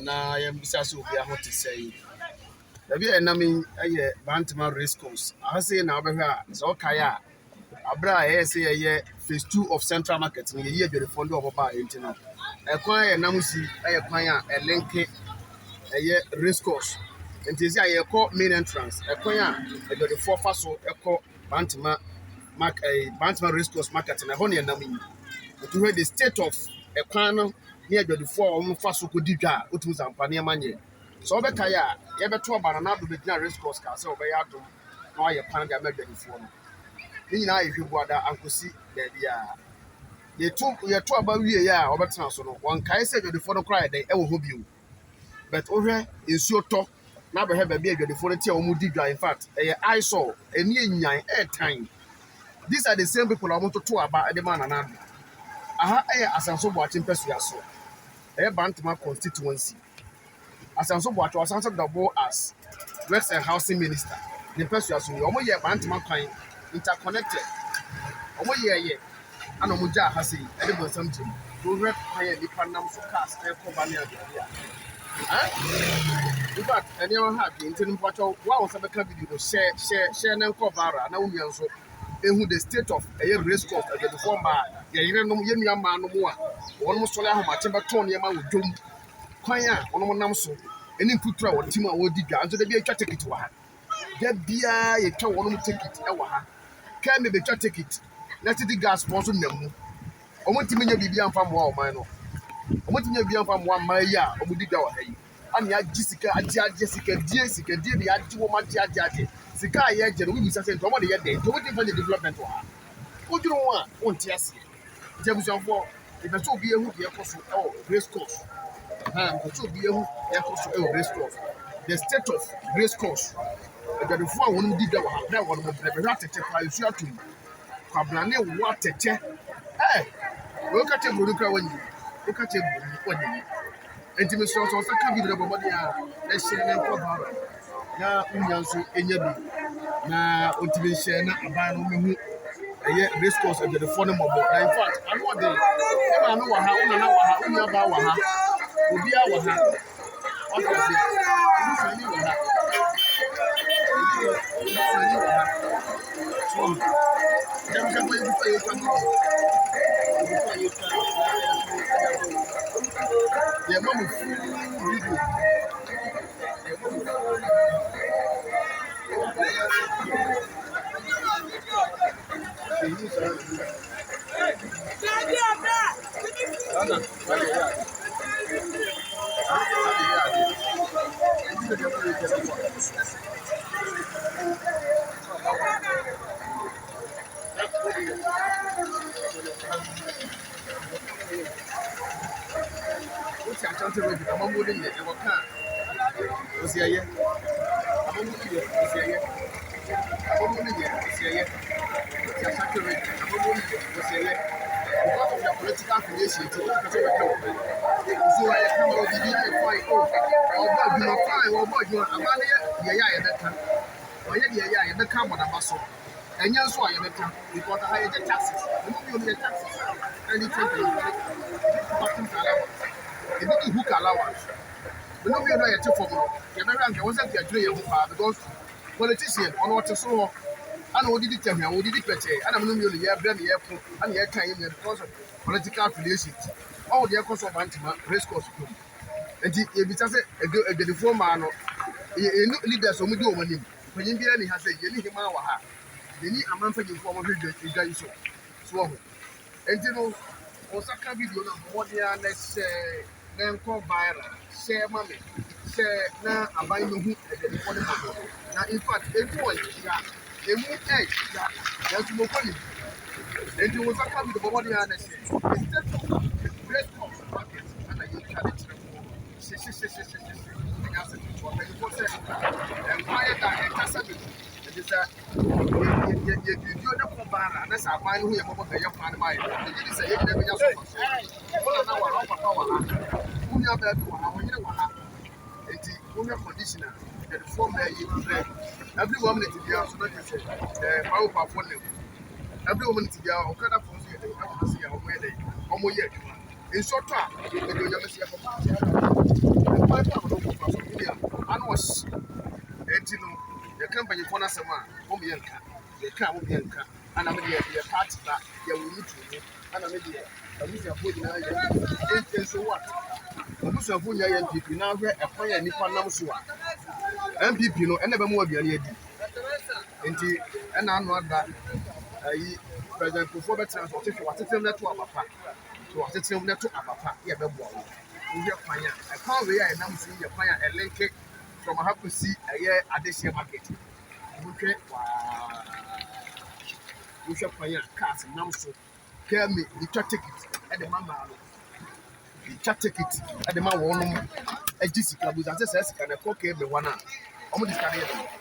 na yɛmbisa so obi aho te sɛ yi. Dabi ɛnam ɛyɛ BANTAMA Racecourse. Ahase na wobɛhwɛ a sɛ ɔkae a abra a ɛyɛ sɛ yɛyɛ phase 2 of Central Market no yɛyi adwadifo ndo ɔbɔba enti no. Ɛkwan a yɛnam si ɛyɛ kwan a ɛlenke ɛyɛ Racecourse. Enti sɛ yɛkɔ main entrance ɛkwan a adwadifo fa so ɛkɔ BANTAMA Racecourse market na ɛhɔ ne yɛnam yi. To hear the state of a corner near the four fast could diga, which was a panamania. So, Becaya, ever to a banana to the Racecourse castle, Bayado, or your panga made before. Mean I, if you bought that, Uncle see that they took your 2 about ya over Transono. One Kaiser, the photo cry, they ever hope you. But over in your talk, never have a baby the phone or Mudiga. In fact, I saw a near air time. These are the same people I want to talk about the man and aha asanso boatin pesuaso BANTAMA constituency asanso boatin asanso double as works and housing minister the pesuaso omo ye BANTAMA kwan interconnected omo ye ana omo ja ha sei e de bonsam jim to rep kwan e nipa nam so cars e ko ba ne adia in fact anyone ha bi ntin mpacho wa wo se be ka video share na ko bara na wo nso ehu the state of a Racecourse at the form by Yanom Yemia Manua, one was Sola Matimba Tony Dum, Quaya, on Namso, any putra or Tima or Diga, and so they be a ticket to her. There be a town one ticket, can be a ticket. Let it gas sponsor them. I want to be beyond from one minor. I want to be beyond from 1 Maya or Mudiga. And ya Jessica, Jessica, dear, the Adjuman Jaji. Sika ye je no bi say nto mo de ye den to we dey development wa o duro wa on ti ase jebuson for e be so bi ehu de ekoso e Racecourse e so bi ehu ekoso e Racecourse the state of Racecourse e de fo a wonu di da wa na wonu mo brebe ratete pa isu atum kwablane wo atete we ka te buru kra wani we ka te buru wani enti me so ka bi de bobo de a e hye na ko ba na unyanso enya bi na ontimi share na aban no mehu eye Racecourse of the phone mobo na in fact I know dey e ma no wa ha una na wa ha unya ba wa ha obi a wa ha o ka se ni sani wa ha so dem se boy bu faye kan ye mo mu video because of your political affiliation, so I can't be fine. Oh, you are fine. Oh, boy, you are a man here. Yeah, or yeah, the come on a muscle. And yes, why you better because I had the taxes. You the taxes. And you take the allowance. You need hook allowance. But no, we are not a for more. You never wasn't a dream because politician on what to so. I know what did it tell me, what did it pay? And I'm not really a brand airport and yet time because of political affiliations. All the airports of BANTAMA Racecourse. And if it has a good man, leaders of Mudu money. When Indian has a yellow Himawa, they need a man for you for a guy so. And you know, Osaka video, what they are next, then call viral, share money, share now, a buy no hook at the now, in fact, everyone. Emu that's more funny. And you was coming to body and instead of Racecourse market, and I can and why that it is that you don't come back, and that's our mind who you want to your man. It is a never just who you have conditioner, the form every woman to be out, so that is power for them. Every woman to be out, kind of see how where they almost yet. In short time, you never see a mpɔmpɔ na sɛm a wɔn yɛ nka yɛ ka wɔn yɛ nka ana me yɛ party ba yɛ wɔ YouTube ana me deɛ abusuafoɔ nyinaa yɛ nso what abusuafoɔ nyinaa yɛ NPP na ahwɛ ɛkwan yɛ nipa nam so a NPP no ɛna bɛ mu aduane adi nti ɛna ano ada ayi president Kufuor bɛtena so ɔtete watetem na to abapa so watetem na to abapa yɛ bɛboa wo wohwɛ kwan a ɛkwan wei a ɛnam so yɛ kwan a ɛlenke from ha kɔsi ɛyɛ Adehyɛ market wohwɛ wohwɛ kwan a cars nam so kɛmi etwa ticket ɛde ma maa no etwa ticket ɛde ma wɔn nom agye sika bu sase sɛ sika na ɛkɔ kɛmi hɔ na wɔn de sika no yɛ dɛm